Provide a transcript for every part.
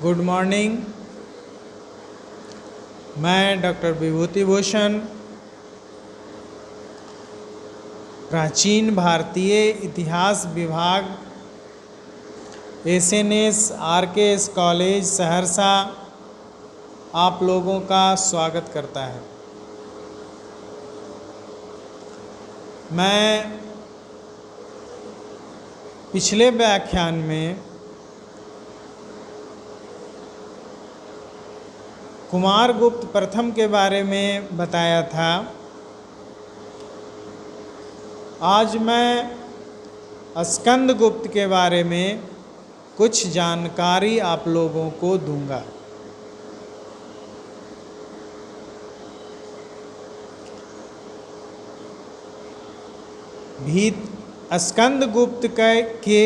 Good morning. मैं doctor Vibhuti Bhushan, प्राचीन भारतीय इतिहास विभाग, एसएनएस आरकेएस कॉलेज सहरसा आप लोगों का स्वागत करता है। मैं पिछले व्याख्यान में कुमारगुप्त प्रथम के बारे में बताया था। आज मैं स्कंदगुप्त के बारे में कुछ जानकारी आप लोगों को दूंगा। स्कंदगुप्त के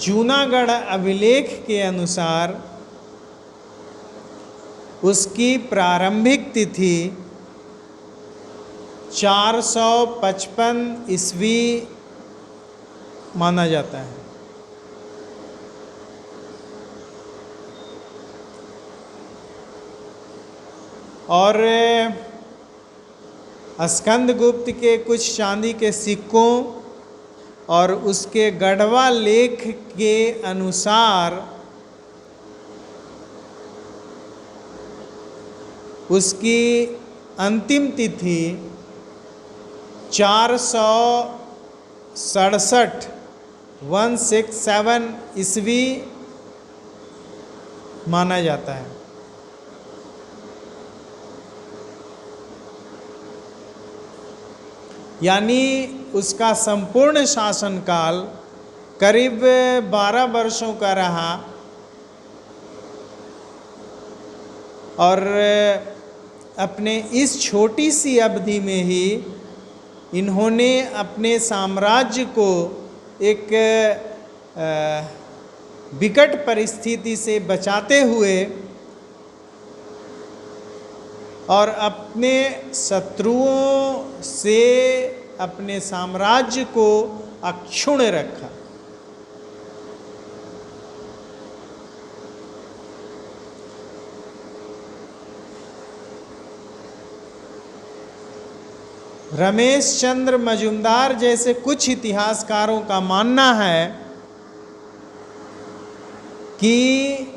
जूनागढ़ अभिलेख के अनुसार उसकी प्रारंभिक तिथि 455 ईस्वी माना जाता है। और स्कंदगुप्त के कुछ चांदी के सिक्कों और उसके गढ़वा लेख के अनुसार उसकी अंतिम तिथि 467 ईस्वी माना जाता है। यानी उसका संपूर्ण शासनकाल करीब 12 वर्षों का रहा और अपने इस छोटी सी अवधि में ही इन्होंने अपने साम्राज्य को एक विकट परिस्थिति से बचाते हुए और अपने शत्रुओं से अपने साम्राज्य को अक्षुण्ण रखा। रमेश चंद्र मजुमदार जैसे कुछ इतिहासकारों का मानना है कि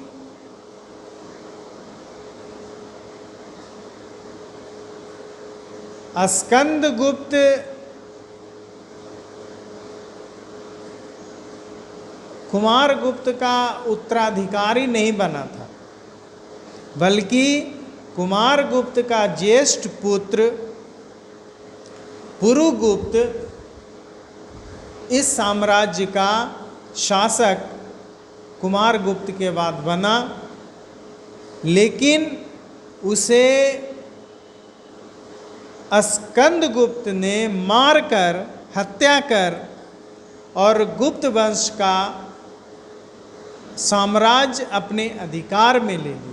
स्कंदगुप्त कुमारगुप्त का उत्तराधिकारी नहीं बना था, बल्कि कुमारगुप्त का ज्येष्ठ पुत्र पुरुगुप्त इस साम्राज्य का शासक कुमारगुप्त के बाद बना। लेकिन उसे स्कंदगुप्त ने मारकर हत्या कर और गुप्त वंश का साम्राज्य अपने अधिकार में ले लिया।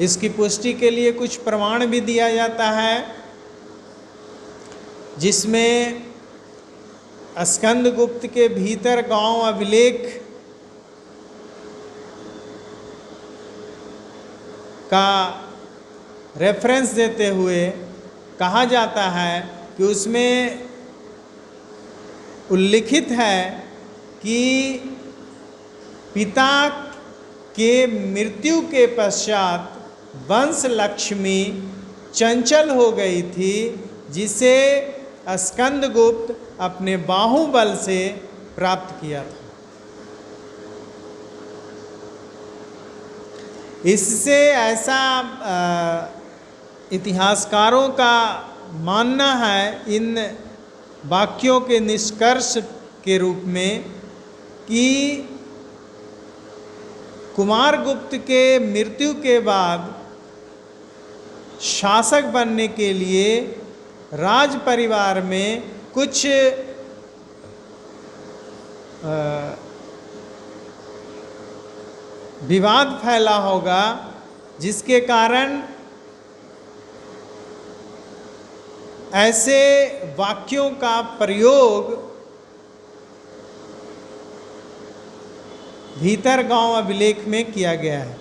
इसकी पुष्टि के लिए कुछ प्रमाण भी दिया जाता है, जिसमें स्कंदगुप्त के भीतर गांव अभिलेख का रेफरेंस देते हुए कहा जाता है कि उसमें उल्लिखित है कि पिता के मृत्यु के पश्चात वंश लक्ष्मी चंचल हो गई थी, जिसे स्कंदगुप्त अपने बाहुबल से प्राप्त किया था। इससे ऐसा इतिहासकारों का मानना है इन वाक्यों के निष्कर्ष के रूप में कि कुमारगुप्त के मृत्यु के बाद शासक बनने के लिए राज परिवार में कुछ विवाद फैला होगा, जिसके कारण ऐसे वाक्यों का प्रयोग भीतरगांव अभिलेख में किया गया है।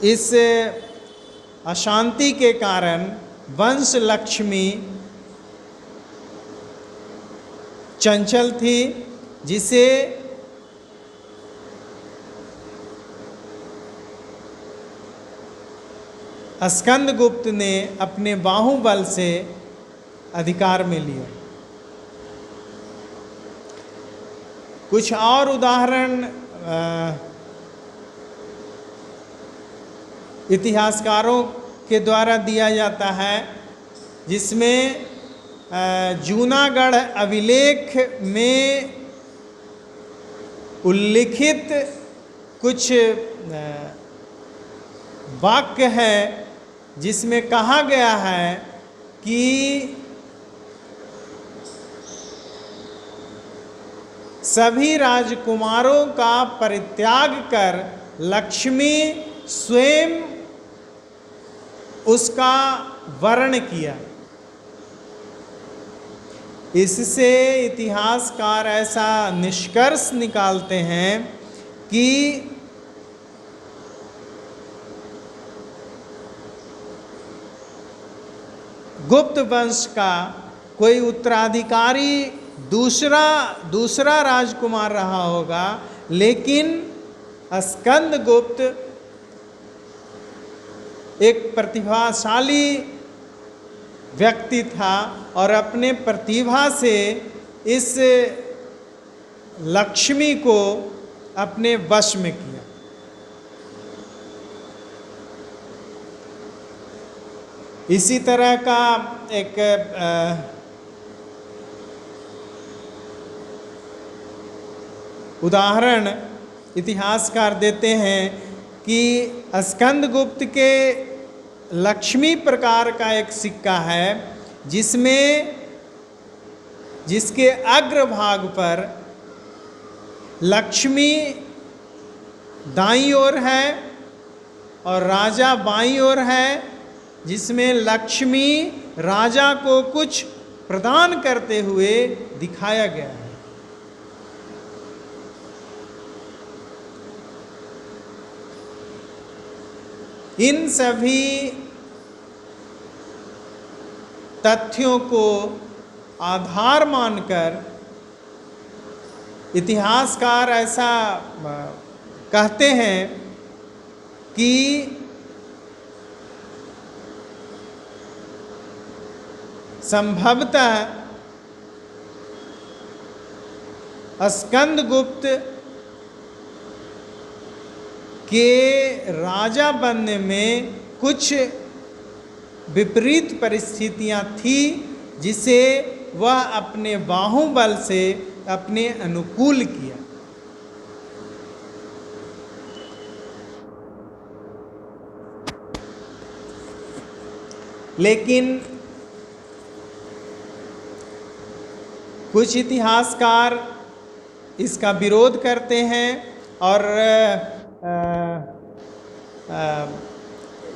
इस अशांति के कारण वंश लक्ष्मी चंचल थी, जिसे स्कंदगुप्त ने अपने बाहुबल से अधिकार में लिया। कुछ और उदाहरण इतिहासकारों के द्वारा दिया जाता है, जिसमें जूनागढ़ अभिलेख में उल्लिखित कुछ वाक्य है, जिसमें कहा गया है कि सभी राजकुमारों का परित्याग कर लक्ष्मी स्वयं उसका वर्ण किया। इससे इतिहासकार ऐसा निष्कर्ष निकालते हैं कि गुप्त वंश का कोई उत्तराधिकारी दूसरा राजकुमार रहा होगा, लेकिन स्कंदगुप्त एक प्रतिभाशाली व्यक्ति था और अपने प्रतिभा से इस लक्ष्मी को अपने वश में किया। इसी तरह का एक उदाहरण इतिहासकार देते हैं कि स्कंदगुप्त के लक्ष्मी प्रकार का एक सिक्का है, जिसके अग्रभाग पर लक्ष्मी दाईं ओर है और राजा बाईं ओर है, जिसमें लक्ष्मी राजा को कुछ प्रदान करते हुए दिखाया गया है। इन सभी तथ्यों को आधार मानकर इतिहासकार ऐसा कहते हैं कि संभवतः स्कंदगुप्त के राजा बनने में कुछ विपरीत परिस्थितियां थी, जिसे वह अपने बाहुबल से अपने अनुकूल किया। लेकिन कुछ इतिहासकार इसका विरोध करते हैं और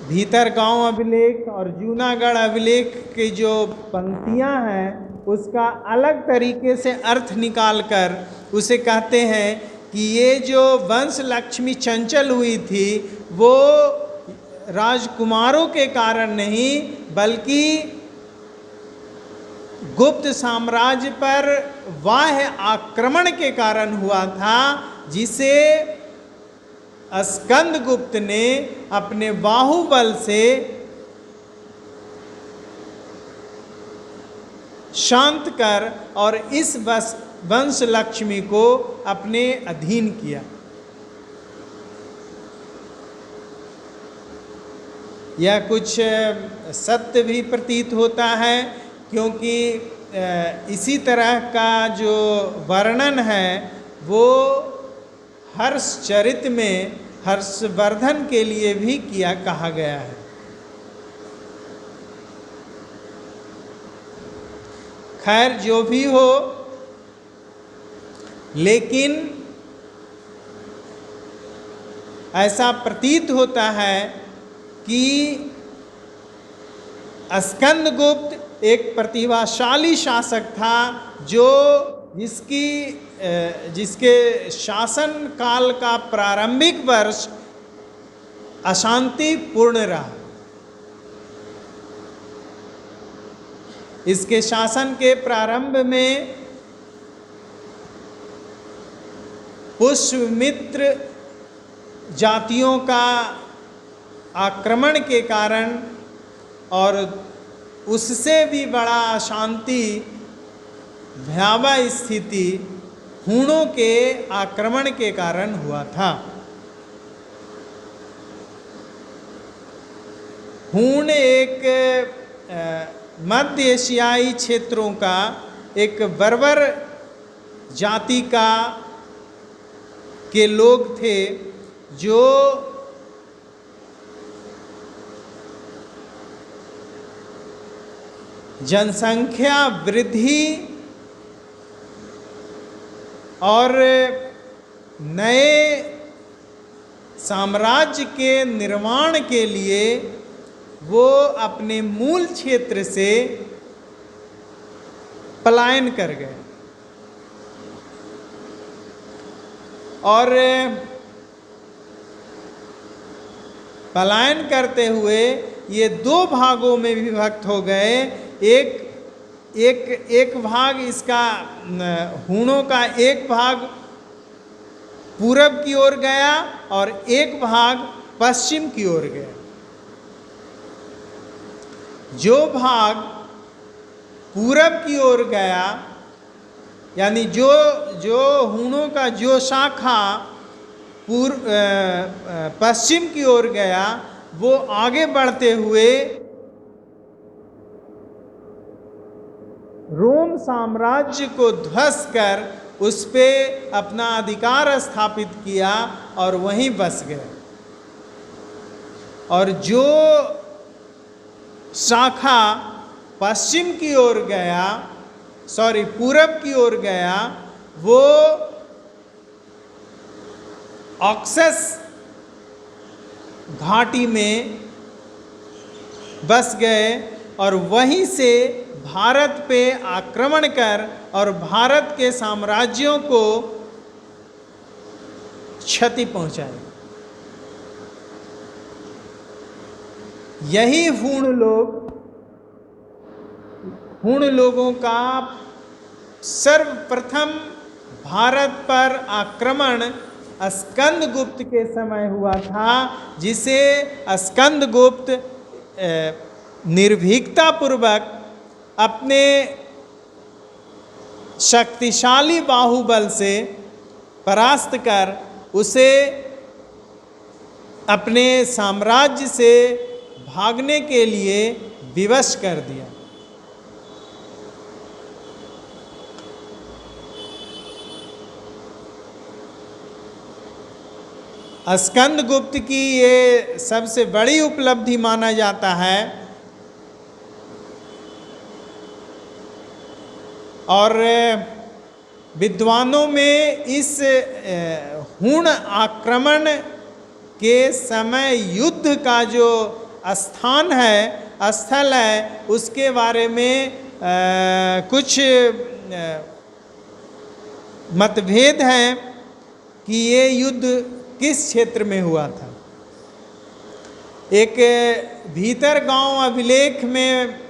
भीतरगांव अभिलेख और जूनागढ़ अभिलेख की जो पंक्तियां हैं उसका अलग तरीके से अर्थ निकालकर उसे कहते हैं कि ये जो वंश लक्ष्मी चंचल हुई थी वो राजकुमारों के कारण नहीं, बल्कि गुप्त साम्राज्य पर बाह्य आक्रमण के कारण हुआ था, जिसे स्कंदगुप्त ने अपने बाहुबल से शांत कर और इस वंश लक्ष्मी को अपने अधीन किया। यह कुछ सत्य भी प्रतीत होता है, क्योंकि इसी तरह का जो वर्णन है वो हर्षचरित में हर्षवर्धन के लिए भी कहा गया है। खैर जो भी हो, लेकिन ऐसा प्रतीत होता है कि स्कंदगुप्त एक प्रतिभाशाली शासक था जो जिसके शासन काल का प्रारंभिक वर्ष अशांतिपूर्ण रहा। इसके शासन के प्रारंभ में पुष्यमित्र जातियों का आक्रमण के कारण और उससे भी बड़ा अशांति भयावह स्थिति हूणों के आक्रमण के कारण हुआ था। हूण एक मध्य एशियाई क्षेत्रों का एक बर्बर जाति के लोग थे जो जनसंख्या वृद्धि और नए साम्राज्य के निर्माण के लिए वो अपने मूल क्षेत्र से पलायन कर गए और पलायन करते हुए ये दो भागों में विभक्त हो गए। एक भाग इसका हूणों का एक भाग पूरब की ओर गया और एक भाग पश्चिम की ओर गया। जो भाग पूरब की ओर गया यानी जो हूणों का जो शाखा पश्चिम की ओर गया वो आगे बढ़ते हुए रोम साम्राज्य को ध्वस्त कर उस पे अपना अधिकार स्थापित किया और वहीं बस गए। और जो शाखा पश्चिम की ओर गया पूरब की ओर गया वो ऑक्सस घाटी में बस गए और वहीं से भारत पे आक्रमण कर और भारत के साम्राज्यों को क्षति पहुंचाई। यही हूण लोगों का सर्वप्रथम भारत पर आक्रमण स्कंदगुप्त के समय हुआ था, जिसे स्कंदगुप्त निर्भीकता पूर्वक अपने शक्तिशाली बाहुबल से परास्त कर उसे अपने साम्राज्य से भागने के लिए विवश कर दिया। स्कंदगुप्त की ये सबसे बड़ी उपलब्धि माना जाता है और विद्वानों में इस हूण आक्रमण के समय युद्ध का जो स्थल है उसके बारे में कुछ मतभेद हैं कि ये युद्ध किस क्षेत्र में हुआ था। एक भीतरगांव अभिलेख में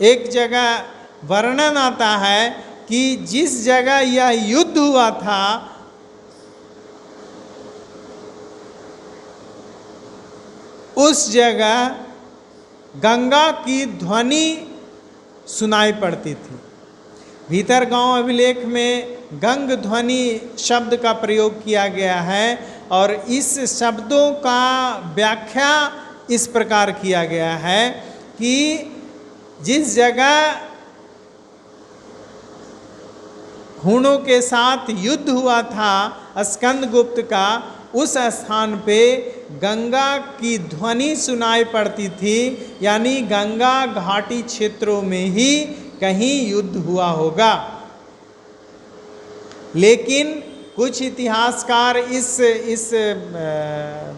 एक जगह वर्णन आता है कि जिस जगह यह युद्ध हुआ था उस जगह गंगा की ध्वनि सुनाई पड़ती थी। भीतरगांव अभिलेख में गंग ध्वनि शब्द का प्रयोग किया गया है और इस शब्दों का व्याख्या इस प्रकार किया गया है कि जिस जगह हूणों के साथ युद्ध हुआ था स्कंदगुप्त का, उस स्थान पे गंगा की ध्वनि सुनाई पड़ती थी, यानी गंगा घाटी क्षेत्रों में ही कहीं युद्ध हुआ होगा। लेकिन कुछ इतिहासकार इस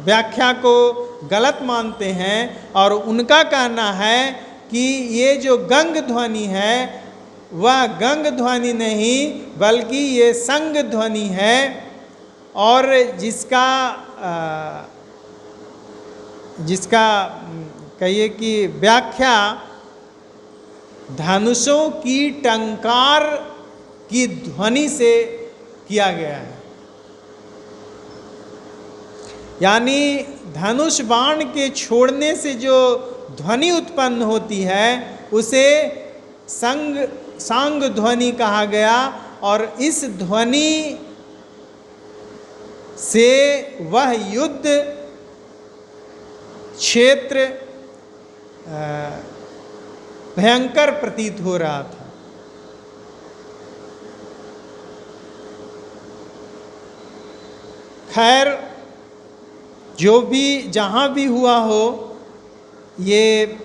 व्याख्या को गलत मानते हैं और उनका कहना है कि ये जो गंग ध्वनि है वह गंग ध्वनि नहीं बल्कि ये संग ध्वनि है, और जिसका कहिए कि व्याख्या धनुषों की टंकार की ध्वनि से किया गया है। यानी धनुष बाण के छोड़ने से जो ध्वनि उत्पन्न होती है उसे सांग ध्वनि कहा गया, और इस ध्वनि से वह युद्ध क्षेत्र भयंकर प्रतीत हो रहा था। खैर, जो भी जहाँ भी हुआ हो, ये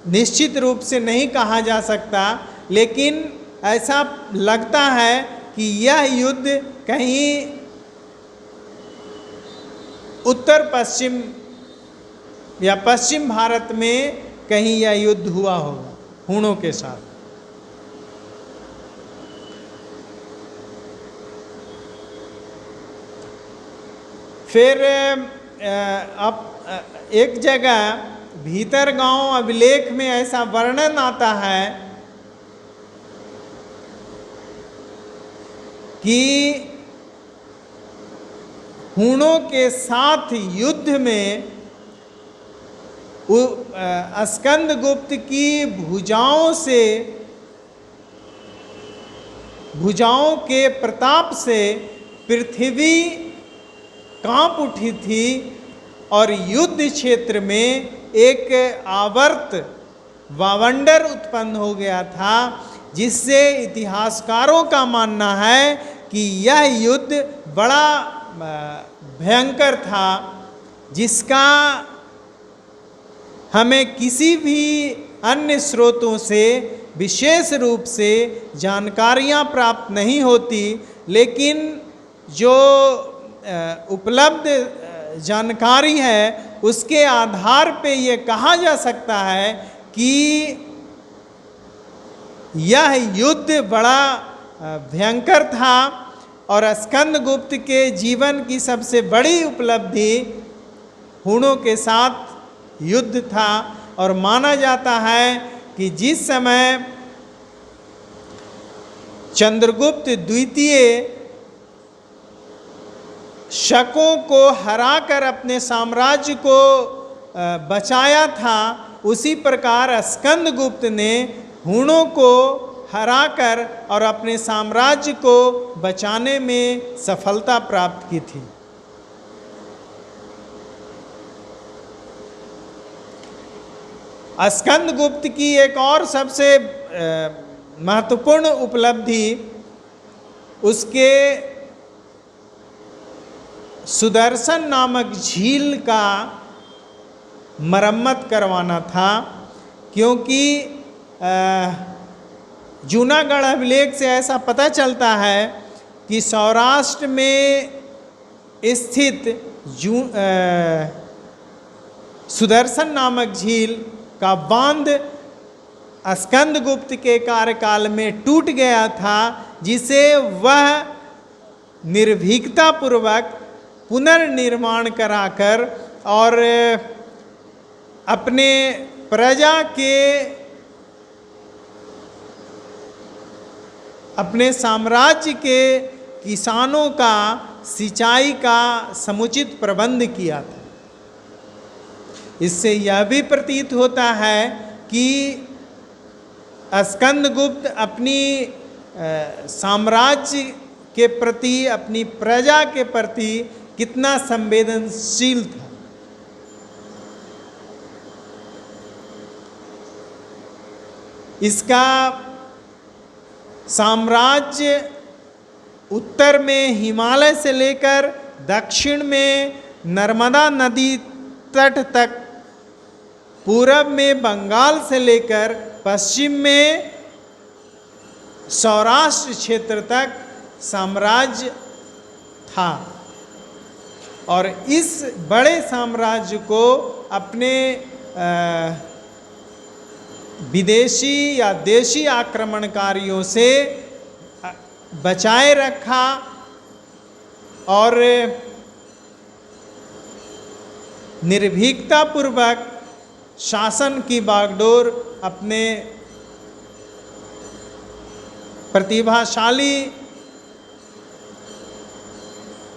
निश्चित रूप से नहीं कहा जा सकता, लेकिन ऐसा लगता है कि यह युद्ध कहीं उत्तर पश्चिम या पश्चिम भारत में कहीं यह युद्ध हुआ होगा हूणों के साथ। फिर अब एक जगह भीतर गांव अभिलेख में ऐसा वर्णन आता है कि हूणों के साथ युद्ध में स्कंदगुप्त की भुजाओं के प्रताप से पृथ्वी कांप उठी थी और युद्ध क्षेत्र में एक आवर्त वावंडर उत्पन्न हो गया था, जिससे इतिहासकारों का मानना है कि यह युद्ध बड़ा भयंकर था, जिसका हमें किसी भी अन्य स्रोतों से विशेष रूप से जानकारियां प्राप्त नहीं होती, लेकिन जो उपलब्ध जानकारी है उसके आधार पे ये कहा जा सकता है कि यह युद्ध बड़ा भयंकर था और स्कंदगुप्त के जीवन की सबसे बड़ी उपलब्धि हूणों के साथ युद्ध था। और माना जाता है कि जिस समय चंद्रगुप्त द्वितीय शकों को हराकर अपने साम्राज्य को बचाया था, उसी प्रकार स्कंदगुप्त ने हूणों को हराकर और अपने साम्राज्य को बचाने में सफलता प्राप्त की थी। स्कंदगुप्त की एक और सबसे महत्वपूर्ण उपलब्धि उसके सुदर्शन नामक झील का मरम्मत करवाना था, क्योंकि जूनागढ़ अभिलेख से ऐसा पता चलता है कि सौराष्ट्र में स्थित सुदर्शन नामक झील का बांध स्कंदगुप्त के कार्यकाल में टूट गया था, जिसे वह निर्भीकता पूर्वक पुनर्निर्माण कराकर और अपने प्रजा के अपने साम्राज्य के किसानों का सिंचाई का समुचित प्रबंध किया था। इससे यह भी प्रतीत होता है कि स्कंदगुप्त अपनी साम्राज्य के प्रति, अपनी प्रजा के प्रति कितना संवेदनशील था। इसका साम्राज्य उत्तर में हिमालय से लेकर दक्षिण में नर्मदा नदी तट तक, पूरब में बंगाल से लेकर पश्चिम में सौराष्ट्र क्षेत्र तक साम्राज्य था। और इस बड़े साम्राज्य को अपने विदेशी या देशी आक्रमणकारियों से बचाए रखा और निर्भीकतापूर्वक शासन की बागडोर अपने प्रतिभाशाली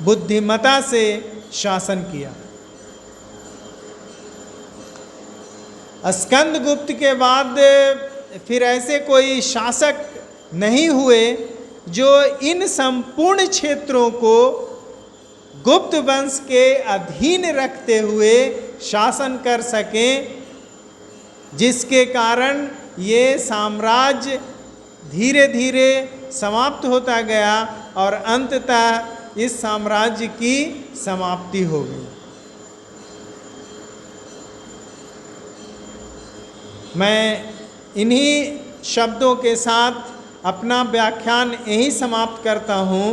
बुद्धिमता से शासन किया। स्कंदगुप्त के बाद फिर ऐसे कोई शासक नहीं हुए जो इन संपूर्ण क्षेत्रों को गुप्त वंश के अधीन रखते हुए शासन कर सकें, जिसके कारण ये साम्राज्य धीरे धीरे समाप्त होता गया और अंततः इस साम्राज्य की समाप्ति हो गई। मैं इन्हीं शब्दों के साथ अपना व्याख्यान यहीं समाप्त करता हूँ।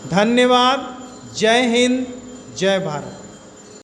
धन्यवाद। जय हिंद, जय भारत।